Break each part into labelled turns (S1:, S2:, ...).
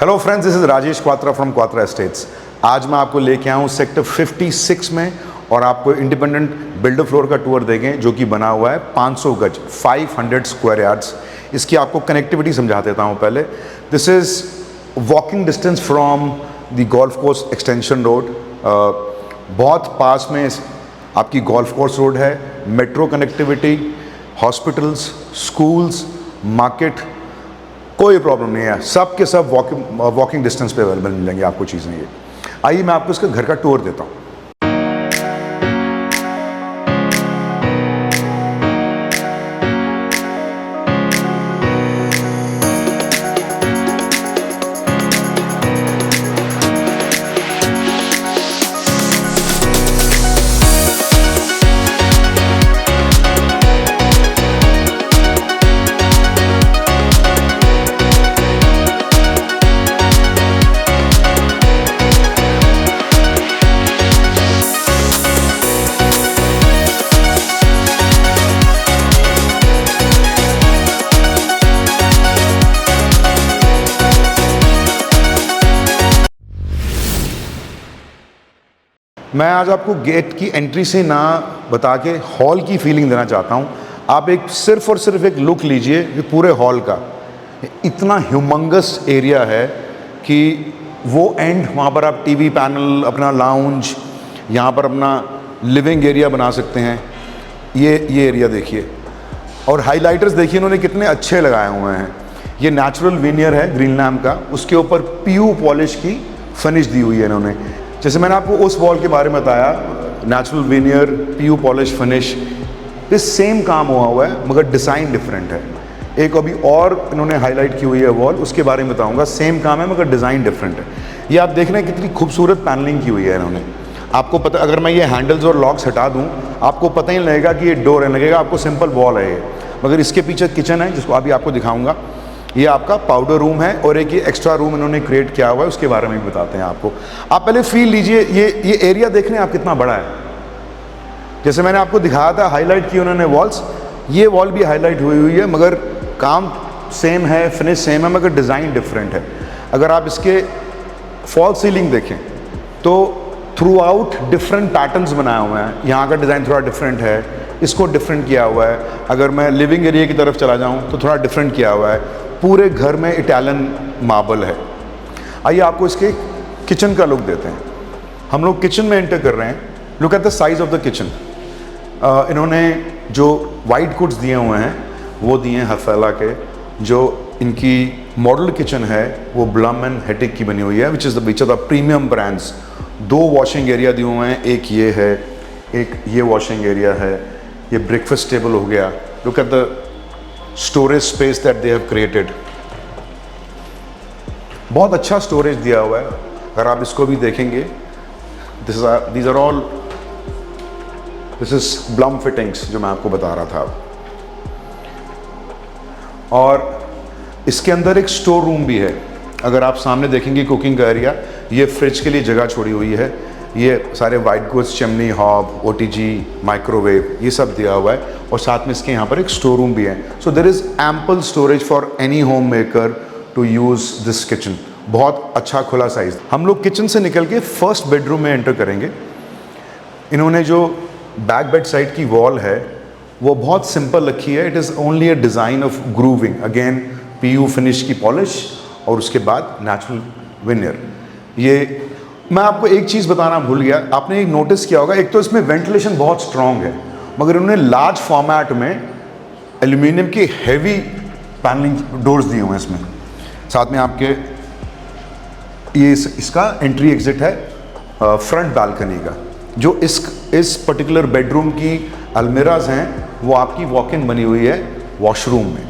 S1: Hello friends, this is Rajesh Kwatra from Kwatra estates. आज मैं आपको लेके आया हूँ सेक्टर 56 में और आपको इंडिपेंडेंट बिल्डर फ्लोर का टूर देंगे जो कि बना हुआ है 500 गज 500 स्क्वायर यार्ड्स। इसकी आपको कनेक्टिविटी समझा देता हूँ पहले। This is walking distance from the golf course extension road. बहुत पास में आपकी गोल्फ कोर्स रोड है, metro connectivity, hospitals, schools, market, कोई प्रॉब्लम नहीं है। सब के सब वॉकिंग डिस्टेंस पे अवेलेबल मिल जाएंगी आपको चीज़ें। ये आइए मैं आपको इसके घर का टूर देता हूँ। मैं आज आपको गेट की एंट्री से ना बता के हॉल की फीलिंग देना चाहता हूँ। आप एक सिर्फ और सिर्फ एक लुक लीजिए ये पूरे हॉल का। इतना ह्यूमंगस एरिया है कि वो एंड वहाँ पर आप टीवी पैनल, अपना लाउंज, यहाँ पर अपना लिविंग एरिया बना सकते हैं। ये एरिया देखिए और हाइलाइटर्स देखिए इन्होंने कितने अच्छे लगाए हुए हैं। ये नेचुरल विनियर है ग्रीन लैम्प का, उसके ऊपर पीयू पॉलिश की फिनिश दी हुई है इन्होंने। जैसे मैंने आपको उस वॉल के बारे में बताया, natural veneer, PU polish finish, ये सेम काम हुआ है मगर डिज़ाइन डिफरेंट है। एक अभी और इन्होंने हाईलाइट की हुई है वॉल, उसके बारे में बताऊंगा। सेम काम है मगर डिज़ाइन डिफरेंट है। ये आप देख रहे हैं कितनी खूबसूरत पैनलिंग की हुई है इन्होंने। आपको पता, अगर मैं ये हैंडल्स और लॉक्स हटा दूँ आपको पता ही नहीं लगेगा कि ये डोर है, लगेगा आपको सिंपल वॉल है ये। मगर इसके पीछे किचन है जिसको अभी आपको दिखाऊंगा। ये आपका पाउडर रूम है और एक ये एक्स्ट्रा रूम इन्होंने क्रिएट किया हुआ है, उसके बारे में भी बताते हैं आपको। आप पहले फील लीजिए, ये एरिया देख रहे हैं आप कितना बड़ा है। जैसे मैंने आपको दिखाया था, हाईलाइट की उन्होंने वॉल्स, ये वॉल भी हाईलाइट हुई है मगर काम सेम है, फिनिश सेम है मगर डिज़ाइन डिफरेंट है। अगर आप इसके फॉल सीलिंग देखें तो थ्रू आउट डिफरेंट पैटर्न्स बनाए हुए हैं। यहाँ का डिज़ाइन थोड़ा डिफरेंट है, इसको डिफरेंट किया हुआ है। अगर मैं लिविंग एरिया की तरफ चला जाऊँ तो थोड़ा डिफरेंट किया हुआ है। पूरे घर में इटालियन मार्बल है। आइए आपको इसके किचन का लुक देते हैं। हम लोग किचन में एंटर कर रहे हैं। Look at the size of the kitchen. इन्होंने जो वाइट गुड्स दिए हुए हैं वो दिए हैं हफेला के। जो इनकी मॉडल किचन है वो ब्लम एंड हेटिक की बनी हुई है, which is the premium brands. 2 washing area दिए हुए हैं, एक ये है, एक ये वॉशिंग एरिया है। ये ब्रेकफास्ट टेबल हो गया। Look at the storage space that they have created. बहुत अच्छा स्टोरेज दिया हुआ है। अगर आप इसको भी देखेंगे, this are all, this is Blum fittings जो मैं आपको बता रहा था। और इसके अंदर एक स्टोर रूम भी है। अगर आप सामने देखेंगे कुकिंग का एरिया, ये फ्रिज के लिए जगह छोड़ी हुई है। ये सारे white goods, chimney, hob, OTG, microwave, ये सब दिया हुआ है। और साथ में इसके यहाँ पर एक स्टोर रूम भी है। So there is ample storage for any home maker to use this kitchen. बहुत अच्छा खुला साइज। हम लोग किचन से निकल के फर्स्ट बेडरूम में एंटर करेंगे। इन्होंने जो बैक बेड साइड की वॉल है वो बहुत सिंपल रखी है। It is only a design of grooving, again PU finish की पॉलिश और उसके बाद नेचुरल विनियर। ये मैं आपको एक चीज़ बताना भूल गया, आपने एक नोटिस किया होगा, एक तो इसमें वेंटिलेशन बहुत स्ट्रॉन्ग है मगर उन्होंने लार्ज फॉर्मेट में एल्यूमिनियम के हैवी पैनलिंग डोर्स दिए हुए हैं इसमें। साथ में आपके ये इसका एंट्री एग्जिट है फ्रंट बालकनी का। जो इस पर्टिकुलर बेडरूम की अलमीराज हैं वो आपकी वॉक इन बनी हुई है वॉशरूम में।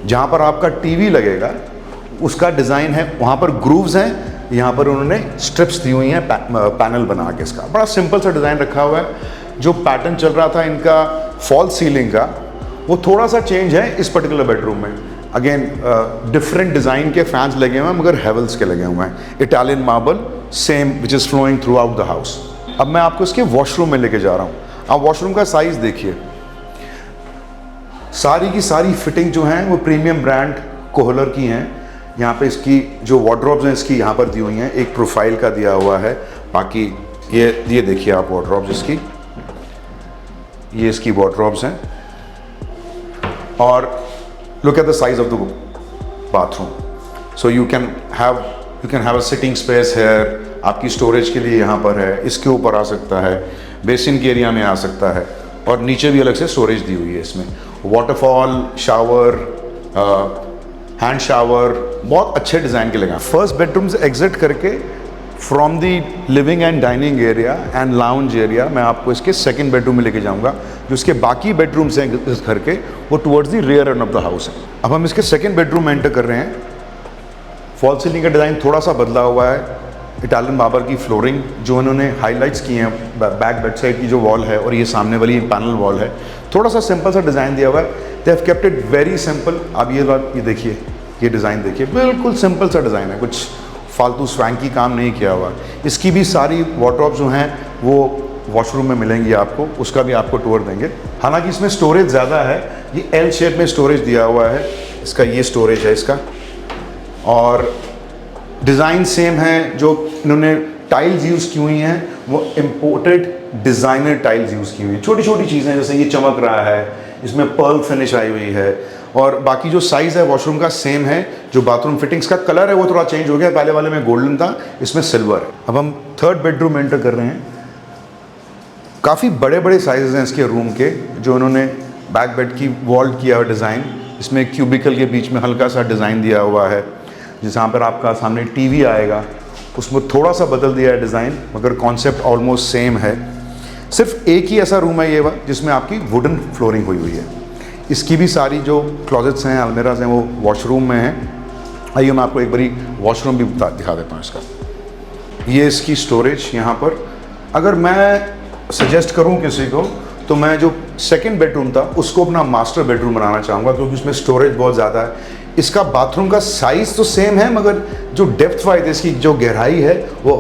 S1: जहाँ पर आपका टीवी लगेगा उसका डिज़ाइन है, वहाँ पर ग्रूव्स हैं, यहाँ पर उन्होंने स्ट्रिप्स दी हुई हैं पैनल बना के। इसका बड़ा सिंपल सा डिज़ाइन रखा हुआ है। जो पैटर्न चल रहा था इनका फॉल सीलिंग का वो थोड़ा सा चेंज है इस पर्टिकुलर बेडरूम में। अगेन डिफरेंट डिज़ाइन के फैंस लगे हुए हैं मगर हेवल्स के लगे हुए हैं। Italian marble same which is flowing throughout the house. अब मैं आपको इसके वॉशरूम में लेके जा रहा हूँ। आप वॉशरूम का साइज़ देखिए। सारी की सारी फिटिंग जो हैं वो प्रीमियम ब्रांड कोहलर की हैं। यहाँ पे इसकी जो वार्डरोब्स हैं इसकी यहाँ पर दी हुई हैं, एक प्रोफाइल का दिया हुआ है। बाकी ये देखिए आप वार्डरोब्स इसकी, ये इसकी वार्डरोब्स हैं। और look at the size of the bathroom. So you can have a sitting space here, आपकी स्टोरेज के लिए यहाँ पर है, इसके ऊपर आ सकता है, बेसिन के एरिया में आ सकता है, और नीचे भी अलग से स्टोरेज दी हुई है इसमें। वाटरफॉल, शावर, हैंड शावर, बहुत अच्छे डिज़ाइन के लगे। फर्स्ट बेडरूम से एग्जिट करके from the living and dining area and lounge area मैं आपको इसके सेकंड बेडरूम में लेके जाऊंगा। जो इसके बाकी बेडरूम्स हैं इस घर के, वो towards the rear end of the house है। अब हम इसके सेकंड बेडरूम में एंटर कर रहे हैं। फॉल सीलिंग का डिज़ाइन थोड़ा सा बदला हुआ है। इटालियन मार्बल की फ्लोरिंग जो इन्होंने हाईलाइट्स की हैं, बैक बेड साइड की जो वॉल है और ये सामने वाली पैनल वॉल है, थोड़ा सा सिंपल सा डिज़ाइन दिया हुआ है। They have kept it very simple. अब ये देखिए, ये डिज़ाइन देखिए, बिल्कुल सिंपल सा डिज़ाइन है, कुछ फालतू स्वैंकी काम नहीं किया हुआ। इसकी भी सारी वार्डरोब्स जो हैं वो वॉशरूम में मिलेंगी आपको, उसका भी आपको टूर देंगे। हालांकि इसमें स्टोरेज ज़्यादा है, ये एल शेप में स्टोरेज दिया हुआ है इसका, ये स्टोरेज है इसका। और डिज़ाइन सेम है। जो इन्होंने टाइल्स यूज़ की हुई हैं वो इम्पोर्टेड डिज़ाइनर टाइल्स यूज़ की हुई हैं। छोटी छोटी चीज़ें, जैसे ये चमक रहा है, इसमें पर्ल फिनिश आई हुई है। और बाकी जो साइज़ है वॉशरूम का सेम है। जो बाथरूम फिटिंग्स का कलर है वो थोड़ा चेंज हो गया, पहले वाले में गोल्डन था, इसमें सिल्वर है। अब हम थर्ड बेडरूम एंटर कर रहे हैं। काफ़ी बड़े बड़े साइज़ हैं इसके रूम के, जो उन्होंने बैक बेड की वॉल्ड किया हुआ डिज़ाइन। इसमें क्यूबिकल के बीच में हल्का सा डिज़ाइन दिया हुआ है, जहाँ पर आपका सामने टीवी आएगा, उसमें थोड़ा सा बदल दिया है डिज़ाइन, मगर कॉन्सेप्ट ऑलमोस्ट सेम है। सिर्फ एक ही ऐसा रूम है ये जिसमें आपकी वुडन फ्लोरिंग हुई है। इसकी भी सारी जो क्लोजेट्स हैं, अलमेराज हैं, वो वॉशरूम में हैं। आइए मैं आपको एक बारी वॉशरूम भी दिखा देता हूँ इसका। ये इसकी स्टोरेज यहाँ पर। अगर मैं सजेस्ट करूँ किसी को, तो मैं जो सेकंड बेडरूम था उसको अपना मास्टर बेडरूम बनाना चाहूँगा, क्योंकि उसमें स्टोरेज बहुत ज़्यादा है। इसका बाथरूम का साइज़ तो सेम है, मगर जो डेप्थ वाइज इसकी जो गहराई है वो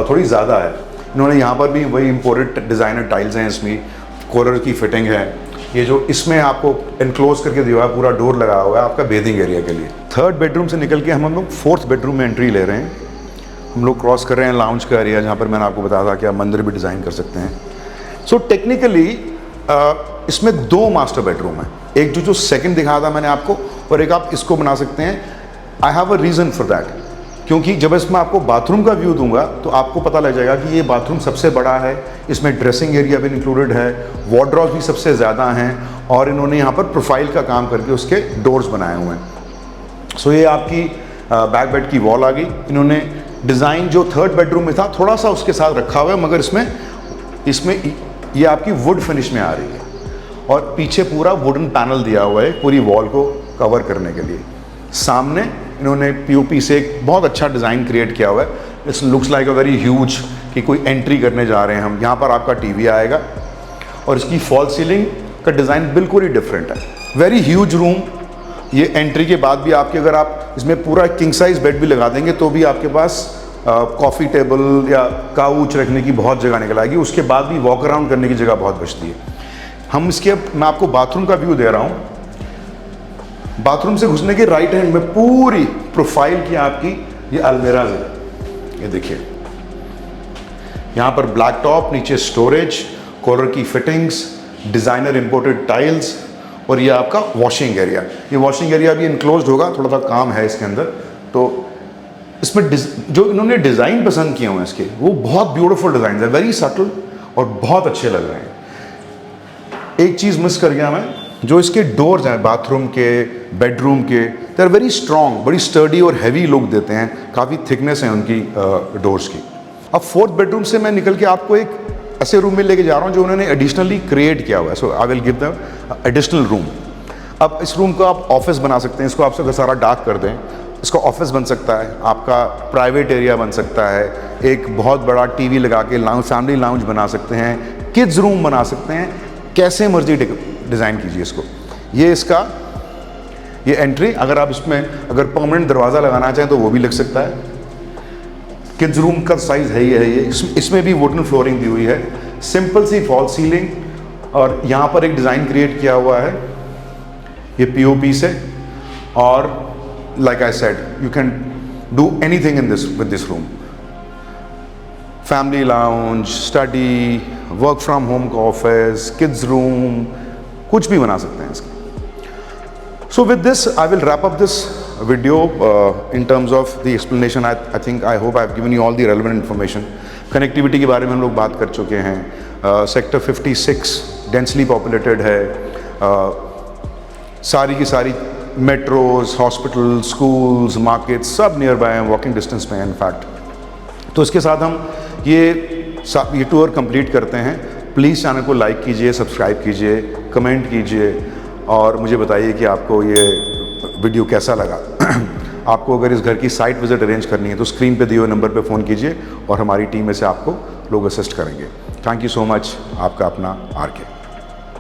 S1: थोड़ी ज़्यादा है। इन्होंने यहाँ पर भी वही इम्पोर्टेड डिज़ाइनर टाइल्स हैं, इसमें कॉलर की फिटिंग है। ये जो इसमें आपको इनक्लोज करके दिया हुआ है, पूरा डोर लगा हुआ है आपका बेदिंग एरिया के लिए। थर्ड बेडरूम से निकल के हम लोग फोर्थ बेडरूम में एंट्री ले रहे हैं। हम लोग क्रॉस कर रहे हैं लाउंज का एरिया, जहाँ पर मैंने आपको बताया था कि आप मंदिर भी डिज़ाइन कर सकते हैं। सो टेक्निकली इसमें दो मास्टर बेडरूम है। एक जो सेकंड दिखाया था मैंने आपको, और एक आप इसको बना सकते हैं। I have a reason for that, क्योंकि जब इसमें आपको बाथरूम का व्यू दूंगा तो आपको पता लग जाएगा कि ये बाथरूम सबसे बड़ा है। इसमें ड्रेसिंग एरिया भी इंक्लूडेड है, वार्डरोब्स भी सबसे ज़्यादा हैं, और इन्होंने यहाँ पर प्रोफाइल का काम करके उसके डोर्स बनाए हुए हैं। सो ये आपकी बैक बेड की वॉल आ गई। इन्होंने डिज़ाइन जो थर्ड बेडरूम में था थोड़ा सा उसके साथ रखा हुआ है, मगर इसमें ये आपकी वुड फिनिश में आ रही है, और पीछे पूरा वुडन पैनल दिया हुआ है पूरी वॉल को कवर करने के लिए। सामने इन्होंने पीओपी से एक बहुत अच्छा डिज़ाइन क्रिएट किया हुआ है। It's looks like a very huge, कि कोई एंट्री करने जा रहे हैं हम। यहाँ पर आपका टीवी आएगा, और इसकी फॉल सीलिंग का डिज़ाइन बिल्कुल ही डिफरेंट है। Very huge room. ये एंट्री के बाद भी आपके, अगर आप इसमें पूरा किंग साइज बेड भी लगा देंगे तो भी आपके पास कॉफ़ी टेबल या काउच रखने की बहुत जगह निकल आएगी। उसके बाद भी वॉक अराउंड करने की जगह बहुत बचती है। मैं आपको बाथरूम का व्यू दे रहा हूँ। बाथरूम से घुसने के राइट हैंड में पूरी प्रोफाइल की आपकी ये अलमेराज है। ये देखिए, यहाँ पर ब्लैक टॉप, नीचे स्टोरेज, कॉलर की फिटिंग्स, डिज़ाइनर इंपोर्टेड टाइल्स, और ये आपका वॉशिंग एरिया। ये वॉशिंग एरिया भी इनक्लोज्ड होगा, थोड़ा सा काम है इसके अंदर। तो इसमें जो इन्होंने डिज़ाइन पसंद किए हुए इसके, वो बहुत ब्यूटीफुल डिज़ाइन है, वेरी सटल और बहुत अच्छे लग रहे हैं। एक चीज़ मिस कर गया मैं, जो इसके डोर्स हैं बाथरूम के, बेडरूम के, दे आर वेरी स्ट्रॉन्ग, बड़ी स्टर्डी और हैवी लुक देते हैं। काफ़ी थिकनेस है उनकी डोर्स की। अब फोर्थ बेडरूम से मैं निकल के आपको एक ऐसे रूम में लेके जा रहा हूँ जो उन्होंने एडिशनली क्रिएट किया हुआ है। So I will give them additional room. अब इस रूम को आप ऑफिस बना सकते हैं। इसको आप अगर सारा डार्क कर दें, इसका ऑफिस बन सकता है, आपका प्राइवेट एरिया बन सकता है, एक बहुत बड़ा टीवी लगा के लाउंज, फैमिली लाउंज बना सकते हैं, किड्स रूम बना सकते हैं, कैसे मर्जी डिज़ाइन कीजिए इसको। ये एंट्री, अगर आप इसमें अगर परमानेंट दरवाज़ा लगाना चाहें तो वो भी लग सकता है। किड्स रूम का साइज़ है ये। इसमें भी वुडन फ्लोरिंग दी हुई है, सिंपल सी फॉल सीलिंग, और यहाँ पर एक डिज़ाइन क्रिएट किया हुआ है ये पीओपी से। और like I said, you can do anything in this with this room. Family lounge, study, work from home office, kids room, कुछ भी बना सकते हैं इसका. So with this, I will wrap up this video in terms of the explanation. I hope I have given you all the relevant information. Connectivity के बारे में हम लोग बात कर चुके हैं. Sector 56 densely populated है. सारी की सारी मेट्रोज, हॉस्पिटल, स्कूल्स, मार्केट सब नियर बाय हैं, वॉकिंग डिस्टेंस में हैं इनफैक्ट. तो इसके साथ हम ये टूर कंप्लीट करते हैं. प्लीज़ चैनल को लाइक कीजिए, सब्सक्राइब कीजिए, कमेंट कीजिए और मुझे बताइए कि आपको ये वीडियो कैसा लगा. आपको अगर इस घर की साइट विजिट अरेंज करनी है तो स्क्रीन पे दिए हुए नंबर पे फ़ोन कीजिए और हमारी टीम में से आपको लोग असिस्ट करेंगे. Thank you so much. आपका अपना RK.